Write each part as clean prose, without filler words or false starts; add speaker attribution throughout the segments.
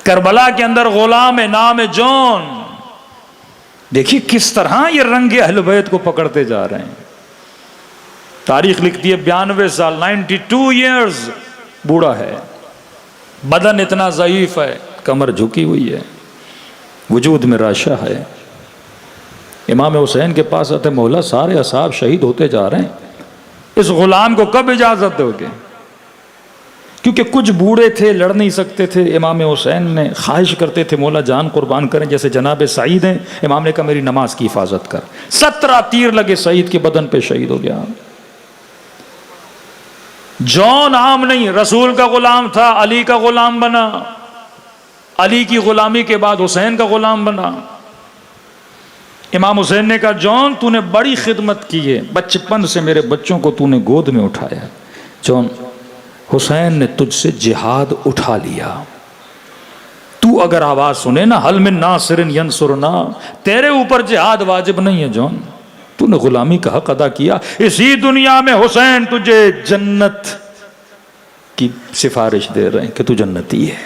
Speaker 1: Karbala के अंदर गुलाम है, नाम है जॉन। देखिए किस तरह ये रंगे अहले बैत को पकड़ते जा रहे हैं। तारीख लिखती है 92 साल, 92 ईयर्स बूढ़ा है, बदन इतना ज़ईफ है, कमर झुकी हुई है, वजूद में राशा है। इमाम हुसैन के पास आते, मौला सारे असहाब शहीद होते जा रहे हैं, इस गुलाम को कब इजाज़त दोगे? क्योंकि कुछ बूढ़े थे, लड़ नहीं सकते थे। इमाम हुसैन ने ख्वाहिश करते थे मौला जान कुर्बान करें, जैसे जनाब सईद हैं। इमाम ने कहा मेरी नमाज की हिफाजत कर। 17 तीर लगे सईद के बदन पे, शहीद हो गया। जॉन आम नहीं, रसूल का गुलाम था, अली का गुलाम बना, अली की गुलामी के बाद हुसैन का गुलाम बना। इमाम हुसैन ने कहा जॉन तूने बड़ी खिदमत की है, बचपन से मेरे बच्चों को तूने गोद में उठाया। जॉन, हुसैन ने तुझसे जिहाद उठा लिया, तू अगर आवाज सुने ना हल मिन नासिरिन यंसुरना, तेरे ऊपर जिहाद वाजिब नहीं है जॉन, तूने गुलामी का हक अदा किया। इसी दुनिया में हुसैन तुझे जन्नत की सिफारिश दे रहे हैं कि तू जन्नती है।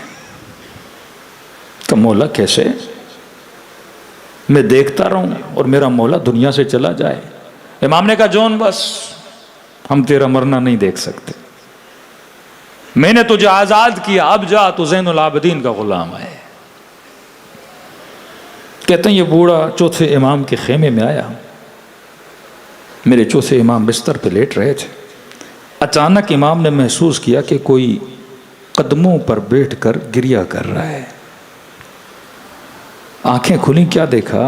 Speaker 1: तो मौला कैसे मैं देखता रहूं और मेरा मौला दुनिया से चला जाए? इमाम ने कहा जॉन बस, हम तेरा मरना नहीं देख सकते, मैंने तुझे आजाद किया, अब जा, तू ज़ैनुल आबिदीन का गुलाम है। कहते हैं ये बूढ़ा चौथे इमाम के खेमे में आया, मेरे चौथे इमाम बिस्तर पे लेट रहे थे। अचानक इमाम ने महसूस किया कि कोई कदमों पर बैठकर गिरिया कर रहा है। आंखें खुली, क्या देखा?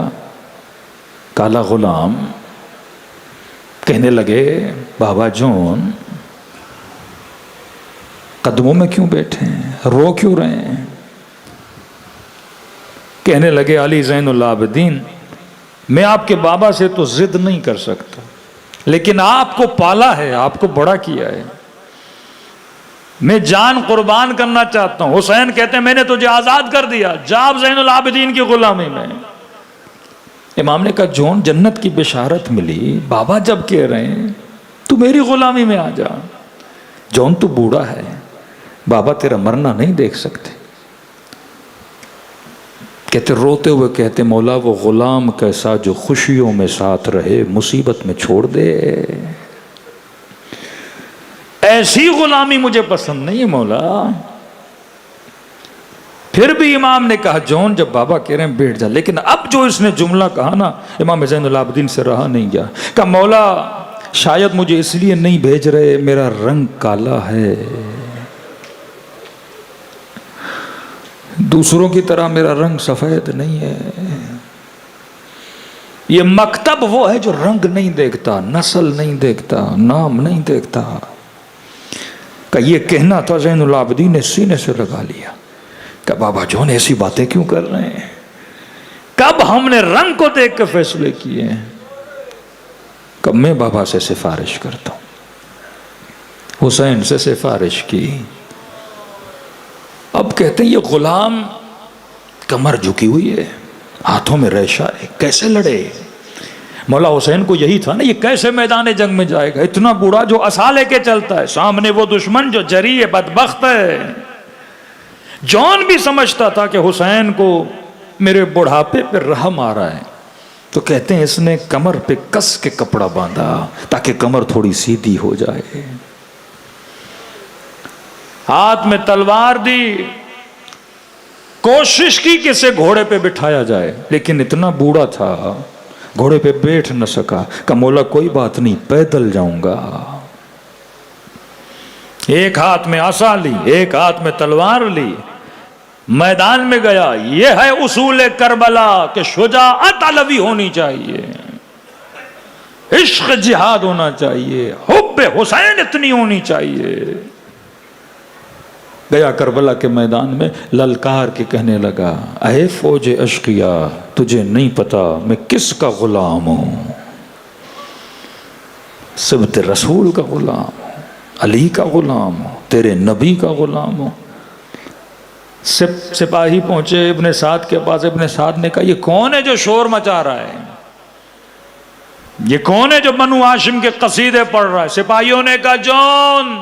Speaker 1: काला गुलाम। कहने लगे बाबा जॉन कदमों में क्यों बैठे हैं, रो क्यों रहे हैं? कहने लगे अली ज़ैनुल आबिदीन, मैं आपके बाबा से तो जिद नहीं कर सकता, लेकिन आपको पाला है, आपको बड़ा किया है, मैं जान कुर्बान करना चाहता हूं। हुसैन कहते हैं मैंने तुझे आजाद कर दिया, जा ज़ैनुल आबिदीन की गुलामी में। इमाम ने कहा जॉन जन्नत की बिशारत मिली, बाबा जब कह रहे हैं तू मेरी गुलामी में आ जा। जॉन तू बूढ़ा है, बाबा तेरा मरना नहीं देख सकते। कहते रोते हुए कहते मौला वो गुलाम कैसा जो खुशियों में साथ रहे, मुसीबत में छोड़ दे, ऐसी गुलामी मुझे पसंद नहीं है मौला। फिर भी इमाम ने कहा जॉन जब बाबा कह रहे हैं बैठ जा, लेकिन अब जो इसने जुमला कहा ना, इमाम ज़ैनुल आबिदीन से रहा नहीं गया। कहा मौला शायद मुझे इसलिए नहीं भेज रहे, मेरा रंग काला है, दूसरों की तरह मेरा रंग सफेद नहीं है। ये मकतब वो है जो रंग नहीं देखता, नस्ल नहीं देखता, नाम नहीं देखता। का ये कहना था ज़ैनुल आबिदीन ने सीने से लगा लिया। का बाबा जॉन ऐसी बातें क्यों कर रहे हैं? कब हमने रंग को देख कर फैसले किए हैं? कब मैं बाबा से सिफारिश करता हूं, हुसैन से सिफारिश की। अब कहते हैं ये गुलाम कमर झुकी हुई है, हाथों में रेशा है, कैसे लड़े? मौला हुसैन को यही था ना, ये कैसे मैदान जंग में जाएगा? इतना बूढ़ा जो असा लेके चलता है, सामने वो दुश्मन जो जरी है, बदबख्त है। जॉन भी समझता था कि हुसैन को मेरे बुढ़ापे पे रहम आ रहा है, तो कहते हैं इसने कमर पे कस के कपड़ा बांधा ताकि कमर थोड़ी सीधी हो जाए। हाथ में तलवार दी, कोशिश की कि इसे घोड़े पे बिठाया जाए, लेकिन इतना बूढ़ा था घोड़े पे बैठ न सका। का मौला कोई बात नहीं, पैदल जाऊंगा। एक हाथ में आसा ली, एक हाथ में तलवार ली, मैदान में गया। यह है उसूल करबला कि शुजाअत अलवी होनी चाहिए, इश्क जिहाद होना चाहिए, हुब्बे हुसैन इतनी होनी चाहिए। गया करबला के मैदान में, ललकार के कहने लगा अहे फौज अश्किया, तुझे नहीं पता मैं किसका गुलाम हूं? सिबत रसूल का गुलाम हूं, अली का गुलाम हूं, तेरे नबी का गुलाम हूं। सिपाही पहुंचे इब्ने साद के पास। इब्ने साद ने कहा ये कौन है जो शोर मचा रहा है? ये कौन है जो बनु हाशिम के कसीदे पढ़ रहा है? सिपाहियों ने कहा जॉन,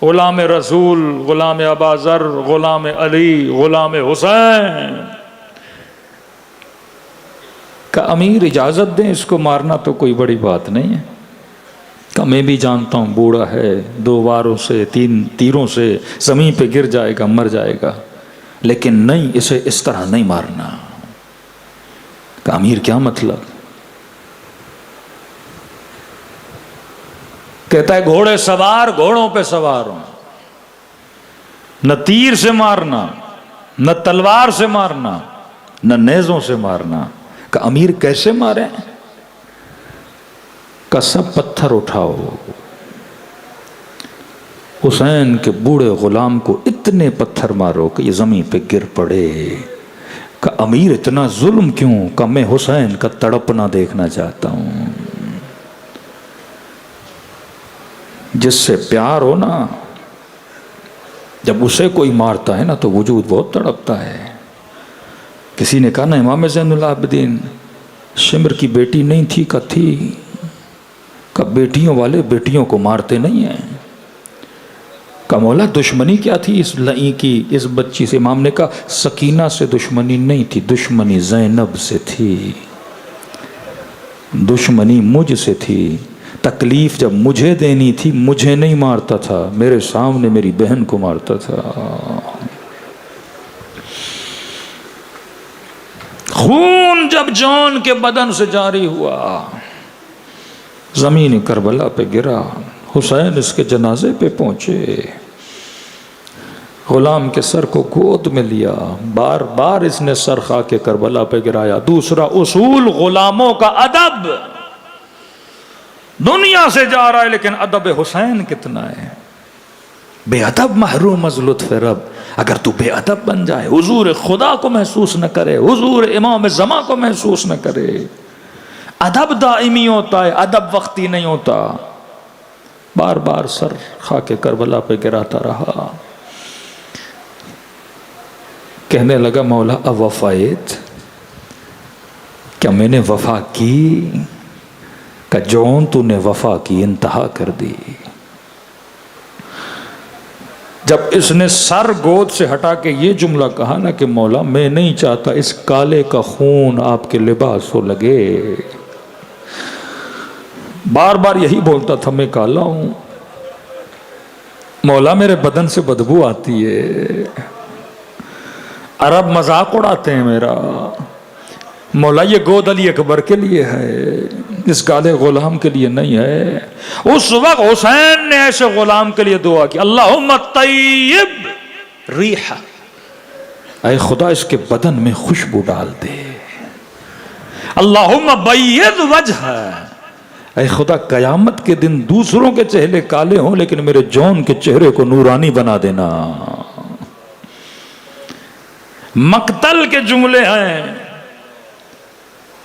Speaker 1: गुलाम रसूल, गुलाम अबाजर, गुलाम अली, गुलाम हुसैन का अमीर इजाजत दें इसको मारना तो कोई बड़ी बात नहीं है। का मैं भी जानता हूँ बूढ़ा है, 2 वारों से 3 तीरों से जमीन पे गिर जाएगा, मर जाएगा, लेकिन नहीं, इसे इस तरह नहीं मारना। का अमीर क्या मतलब? कहता है घोड़े सवार, घोड़ों पे सवार हो, न तीर से मारना, न तलवार से मारना, न नेजों से मारना। का अमीर कैसे मारे? का सब पत्थर उठाओ, हुसैन के बूढ़े गुलाम को इतने पत्थर मारो कि ये जमीन पे गिर पड़े। का अमीर इतना जुल्म क्यों? का मैं हुसैन का तड़पना देखना चाहता हूं। जिससे प्यार हो ना, जब उसे कोई मारता है ना तो वजूद बहुत तड़पता है। किसी ने कहा ना इमाम ज़ैनुल आबिदीन शिमर की बेटी नहीं थी? का थी। का बेटियों वाले बेटियों को मारते नहीं हैं। का मौला दुश्मनी क्या थी इस लई की, इस बच्ची से? इमाम ने कहा सकीना से दुश्मनी नहीं थी, दुश्मनी ज़ैनब से थी, दुश्मनी मुझ से थी। तकलीफ जब मुझे देनी थी मुझे नहीं मारता था, मेरे सामने मेरी बहन को मारता था। खून जब जॉन के बदन से जारी हुआ, जमीन करबला पे गिरा, हुसैन इसके जनाजे पे पहुंचे, गुलाम के सर को गोद में लिया, बार बार इसने सर खा के करबला पे गिराया। दूसरा उसूल गुलामों का अदब, दुनिया से जा रहा है लेकिन अदब हुसैन कितना है। बेअदब महरूम अज़ लुत्फ़ रब। अगर तू बेअदब बन जाए, हुजूर खुदा को महसूस न करे, हुजूर इमाम ज़मा को महसूस न करे। अदब दाइमी होता है, अदब वक्ती नहीं होता। बार बार सर खा के करबला पे गिराता रहा। कहने लगा मौला अवफ़ायत, क्या मैंने वफा की? का जौन तूने वफा की इंतहा कर दी। जब इसने सर गोद से हटा के ये जुमला कहा ना कि मौला मैं नहीं चाहता इस काले का खून आपके लिबास हो लगे, बार बार यही बोलता था मैं काला हूं, मौला मेरे बदन से बदबू आती है, अरब मजाक उड़ाते हैं मेरा, मौला ये गोद अली अकबर के लिए है, इस काले गुलाम के लिए नहीं है। उस वक्त हुसैन ने ऐसे गुलाम के लिए दुआ की, अल्लाहुम्मा तय्यब रीहा, ऐ खुदा इसके बदन में खुशबू डाल दे। अल्लाहुम्मा बय्यद वजह, ऐ खुदा कयामत के दिन दूसरों के चेहरे काले हों लेकिन मेरे जौन के चेहरे को नूरानी बना देना। मक्तल के जुमले हैं।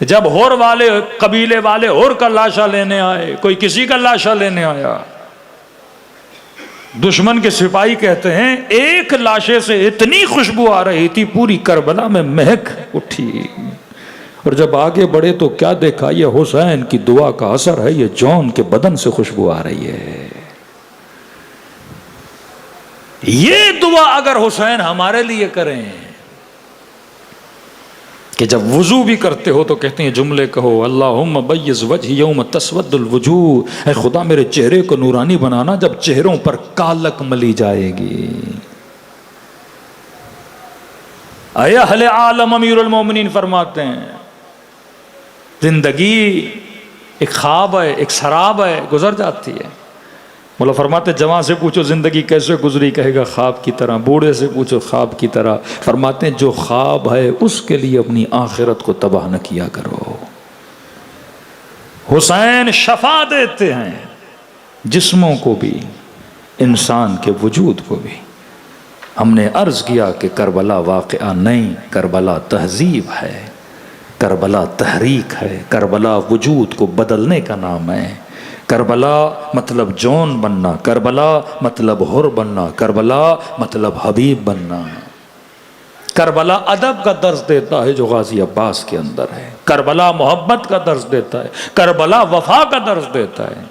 Speaker 1: जब होर वाले कबीले वाले होर का लाशा लेने आए, कोई किसी का लाशा लेने आया, दुश्मन के सिपाही कहते हैं एक लाशे से इतनी खुशबू आ रही थी पूरी करबला में महक उठी। और जब आगे बढ़े तो क्या देखा, ये हुसैन की दुआ का असर है, ये जौन के बदन से खुशबू आ रही है। ये दुआ अगर हुसैन हमारे लिए करें कि जब वुजू भी करते हो तो कहते हैं जुमले कहो, अल्लाहुम्मा बय्यज़ वजही यौम तस्वद्दुल वजूह, ऐ खुदा मेरे चेहरे को नूरानी बनाना जब चेहरों पर कालक मली जाएगी। अय अहले आलम अमीरुल मोमिनीन फरमाते हैं जिंदगी एक ख्वाब है, एक शराब है, गुजर जाती है। मौला फरमाते जवान से पूछो जिंदगी कैसे गुजरी, कहेगा ख्वाब की तरह। बूढ़े से पूछो ख्वाब की तरह। फरमाते हैं जो ख्वाब है उसके लिए अपनी आखिरत को तबाह न किया करो। हुसैन शफा देते हैं जिस्मों को भी, इंसान के वजूद को भी। हमने अर्ज किया कि करबला वाक़या नहीं, करबला तहजीब है, करबला तहरीक है, करबला वजूद को बदलने का नाम है। करबला मतलब जौन बनना, करबला मतलब हुर बनना, करबला मतलब हबीब बनना। करबला अदब का दर्ज देता है जो गाजी अब्बास के अंदर है। करबला मोहब्बत का दर्ज देता है, करबला वफा का दर्ज देता है।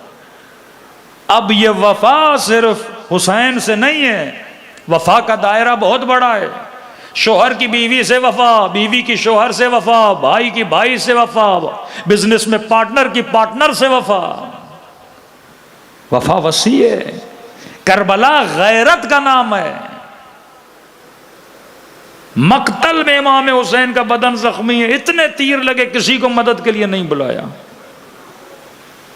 Speaker 1: अब ये वफा सिर्फ हुसैन से नहीं है। वफा का दायरा बहुत बड़ा है। शोहर की बीवी से वफा, बीवी की शोहर से वफा, भाई की भाई से वफा, बिजनेस में पार्टनर की पार्टनर से वफा। वफा वसी है। करबला गैरत का नाम है। मक्तल में इमाम हुसैन का बदन जख्मी है, इतने तीर लगे, किसी को मदद के लिए नहीं बुलाया।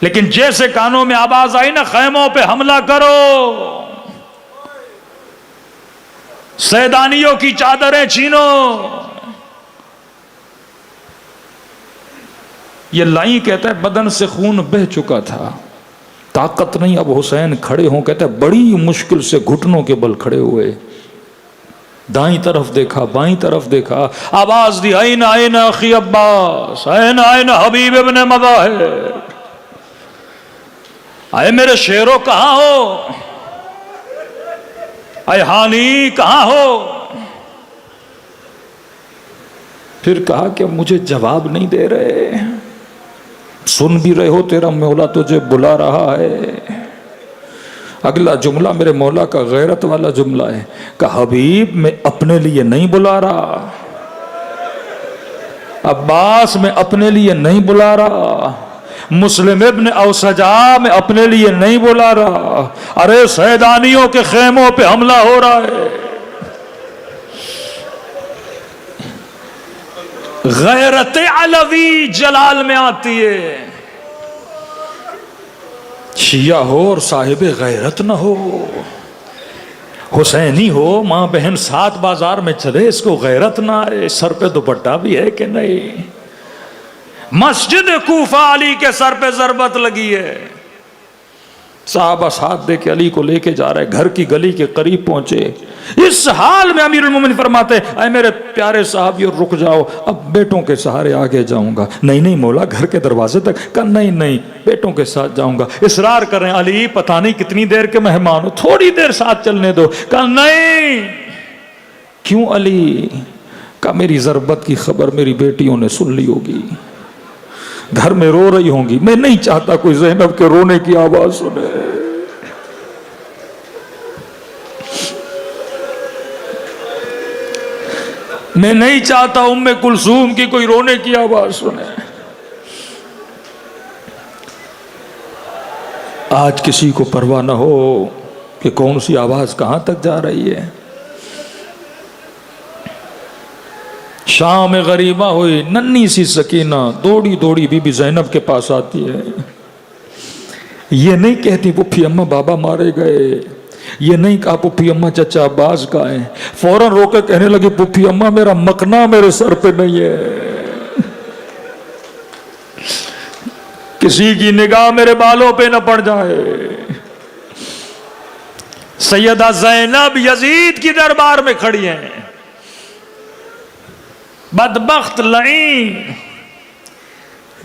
Speaker 1: लेकिन जैसे कानों में आवाज आई ना, खैमों पे हमला करो, सैदानियों की चादरें छीनो, ये लाई कहता है बदन से खून बह चुका था, ताकत नहीं अब हुसैन खड़े हों। कहता है बड़ी मुश्किल से घुटनों के बल खड़े हुए, दाईं तरफ देखा, बाईं तरफ देखा, आवाज दी आइन आइन अखी अब्बास, आइन आइन हबीब इब्ने मज़ाहिर, आए मेरे शेरों कहां हो, आए हानी कहां हो। फिर कहा कि मुझे जवाब नहीं दे रहे, सुन भी रहे हो, तेरा मौला तुझे बुला रहा है। अगला जुमला मेरे मौला का गैरत वाला जुमला है, का हबीब मैं अपने लिए नहीं बुला रहा, अब्बास मैं अपने लिए नहीं बुला रहा, मुस्लिम इब्न औसजा मैं अपने लिए नहीं बुला रहा, अरे सैदानियों के खेमों पे हमला हो रहा है। गैरत अलवी जलाल में आती है। शिया हो और साहिब गैरत न हो, हुसैनी हो, मां बहन सात बाजार में चले, इसको गैरत ना आए। सर पे दुपट्टा भी है कि नहीं? मस्जिद कूफा अली के सर पे जरबत लगी है, साहबा साथ दे के अली को लेके जा रहे, घर की गली के करीब पहुंचे। इस हाल में अमीरुल मोमिनीन फरमाते, ऐ मेरे प्यारे साहबियों रुक जाओ, अब बेटों के सहारे आगे जाऊंगा। नहीं नहीं मौला, घर के दरवाजे तक। कहा नहीं नहीं, बेटों के साथ जाऊंगा। इसरार कर रहे हैं, अली पता नहीं कितनी देर के मेहमान हो, थोड़ी देर साथ चलने दो। कहा नहीं। क्यों अली? कहा मेरी जरबत की खबर मेरी बेटियों ने सुन ली होगी, घर में रो रही होंगी, मैं नहीं चाहता कोई ज़ैनब के रोने की आवाज सुने। मैं नहीं चाहता उम्मे कुलसूम की कोई रोने की आवाज सुने। आज किसी को परवाह ना हो कि कौन सी आवाज कहां तक जा रही है। शाम में गरीबा हुई, नन्ही सी सकीना दौड़ी दौड़ी बीबी ज़ैनब के पास आती है। ये नहीं कहती पुप्पी अम्मा बाबा मारे गए, ये नहीं कहा पुप्पी अम्मा चचा अब्बास का है, फौरन रोके कहने लगी पुप्पी अम्मा मेरा मकना मेरे सर पे नहीं है, किसी की निगाह मेरे बालों पे न पड़ जाए। सैयदा ज़ैनब यजीद की दरबार में खड़ी हैं, बदबख्त लईन।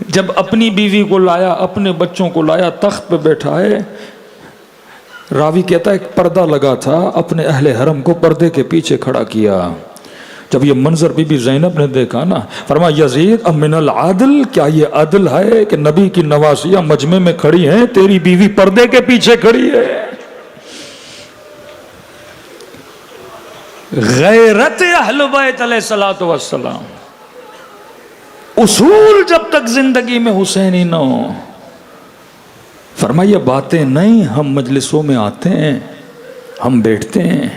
Speaker 1: जब अपनी बीवी को लाया, अपने बच्चों को लाया, तख्त पे बैठा है, रावी कहता है एक पर्दा लगा था, अपने अहले हरम को पर्दे के पीछे खड़ा किया। जब ये मंजर बीबी ज़ैनब ने देखा ना, फरमाया यजीद अब मिनल आदल, क्या ये अदल है कि नबी की नवासिया मजमे में खड़ी हैं, तेरी बीवी पर्दे के पीछे खड़ी है। गैरत अहले बैत अलैहिस्सलातु वस्सलाम, उसूल जब तक जिंदगी में हुसैनी न हो। फरमाइए बातें नहीं, हम मजलिसों में आते हैं, हम बैठते हैं,